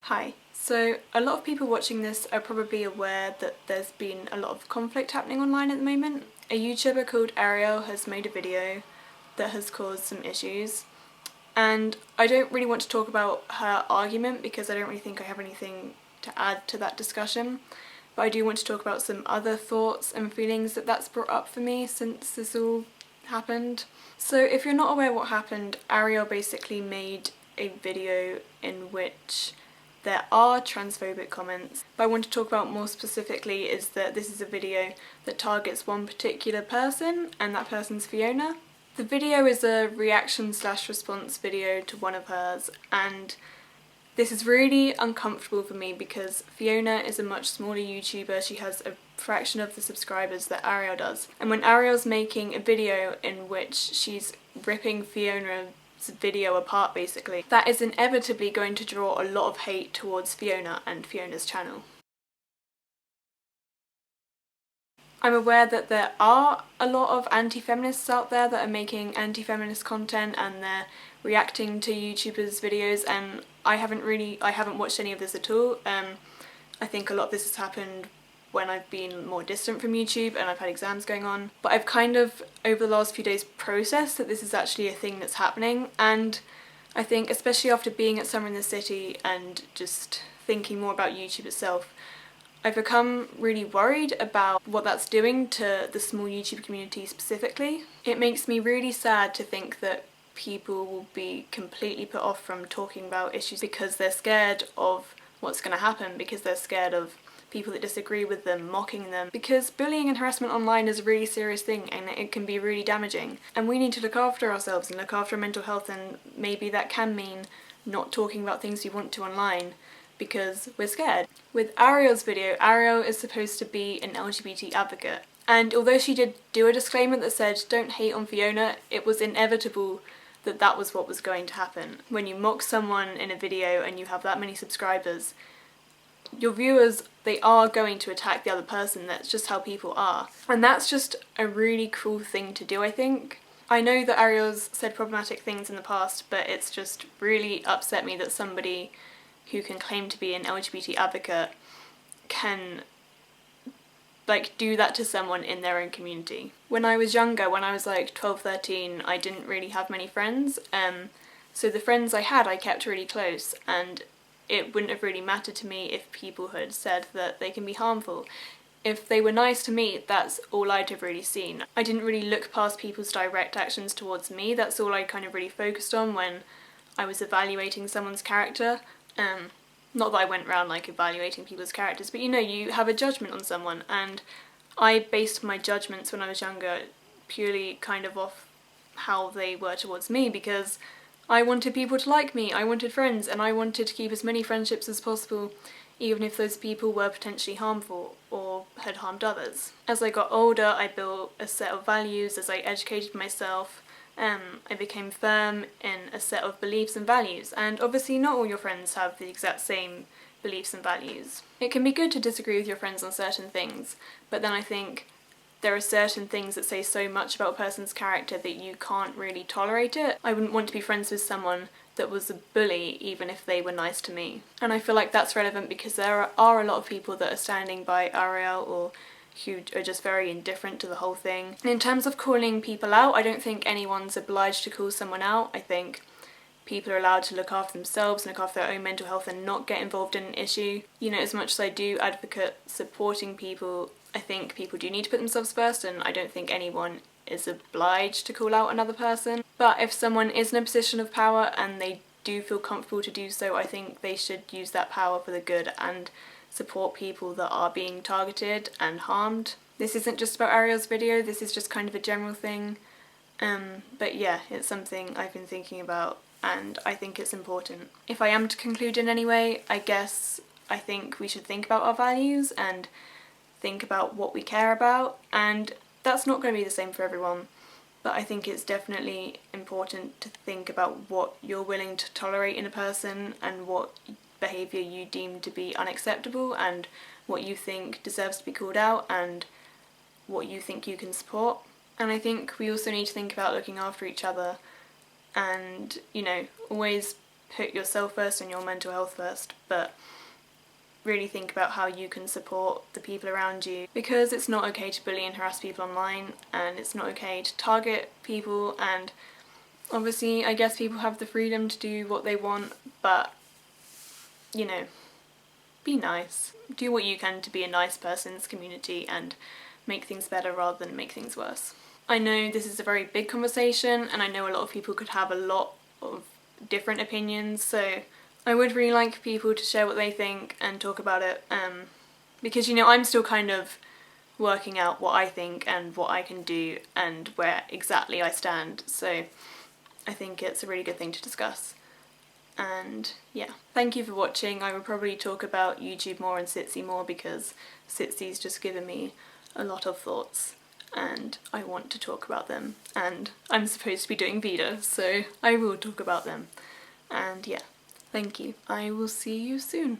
Hi. So a lot of people watching this are probably aware that there's been a lot of conflict happening online at the moment. A YouTuber called Ariel has made a video that has caused some issues, and I don't really want to talk about her argument because I don't really think I have anything to add to that discussion, but I do want to talk about some other thoughts and feelings that's brought up for me since this all happened. So if you're not aware what happened, Ariel basically made a video in which there are transphobic comments, but I want to talk about more specifically is that this is a video that targets one particular person, and that person's Fiona. The video is a reaction/response video to one of hers, and this is really uncomfortable for me because Fiona is a much smaller YouTuber. She has a fraction of the subscribers that Ariel does, and when Ariel's making a video in which she's ripping Fiona's video apart basically, that is inevitably going to draw a lot of hate towards Fiona and Fiona's channel. I'm aware that there are a lot of anti-feminists out there that are making anti-feminist content and they're reacting to YouTubers' videos, and I haven't watched any of this at all. I think a lot of this has happened when I've been more distant from YouTube and I've had exams going on, but I've kind of over the last few days processed that this is actually a thing that's happening, and I think especially after being at Summer in the City and just thinking more about YouTube itself, I've become really worried about what that's doing to the small YouTube community specifically. It makes me really sad to think that people will be completely put off from talking about issues because they're scared of what's going to happen, because they're scared of people that disagree with them mocking them, because bullying and harassment online is a really serious thing and it can be really damaging, and we need to look after ourselves and look after our mental health, and maybe that can mean not talking about things we want to online because we're scared. With Ariel's video, Ariel is supposed to be an LGBT advocate, and although she did do a disclaimer that said don't hate on Fiona, it was inevitable that that was what was going to happen. When you mock someone in a video and you have that many subscribers, your viewers, they are going to attack the other person. That's just how people are. And that's just a really cruel thing to do, I think. I know that Ariel's said problematic things in the past, but it's just really upset me that somebody who can claim to be an LGBT advocate can do that to someone in their own community. When I was younger, when I was like 12, 13, I didn't really have many friends, so the friends I had I kept really close, and it wouldn't have really mattered to me if people had said that they can be harmful. If they were nice to me, that's all I'd have really seen. I didn't really look past people's direct actions towards me. That's all I kind of really focused on when I was evaluating someone's character. Not that I went around evaluating people's characters, but you have a judgment on someone, and I based my judgments when I was younger purely kind of off how they were towards me, because I wanted people to like me, I wanted friends, and I wanted to keep as many friendships as possible, even if those people were potentially harmful or had harmed others. As I got older, I built a set of values. As I educated myself, I became firm in a set of beliefs and values, and obviously not all your friends have the exact same beliefs and values. It can be good to disagree with your friends on certain things, but then I think there are certain things that say so much about a person's character that you can't really tolerate it. I wouldn't want to be friends with someone that was a bully even if they were nice to me. And I feel like that's relevant because there are a lot of people that are standing by Ariel or who are just very indifferent to the whole thing. And in terms of calling people out, I don't think anyone's obliged to call someone out. I think people are allowed to look after themselves and look after their own mental health and not get involved in an issue. As much as I do advocate supporting people, I think people do need to put themselves first, and I don't think anyone is obliged to call out another person. But if someone is in a position of power and they do feel comfortable to do so, I think they should use that power for the good and support people that are being targeted and harmed. This isn't just about Ariel's video, this is just kind of a general thing. But yeah, it's something I've been thinking about, and I think it's important. If I am to conclude in any way, I think we should think about our values and think about what we care about, and that's not going to be the same for everyone, but I think it's definitely important to think about what you're willing to tolerate in a person and what behaviour you deem to be unacceptable and what you think deserves to be called out and what you think you can support. And I think we also need to think about looking after each other and, always put yourself first and your mental health first, but really think about how you can support the people around you, because it's not okay to bully and harass people online, and it's not okay to target people, and obviously I guess people have the freedom to do what they want, but you know, be nice. Do what you can to be a nice person in this community and make things better rather than make things worse. I know this is a very big conversation, and I know a lot of people could have a lot of different opinions, so I would really like people to share what they think and talk about it, because, you know, I'm still kind of working out what I think and what I can do and where exactly I stand, so I think it's a really good thing to discuss. And yeah, thank you for watching. I will probably talk about YouTube more and Sitsi more, because Sitsi's just given me a lot of thoughts and I want to talk about them, and I'm supposed to be doing Vida, so I will talk about them. And yeah, thank you. I will see you soon.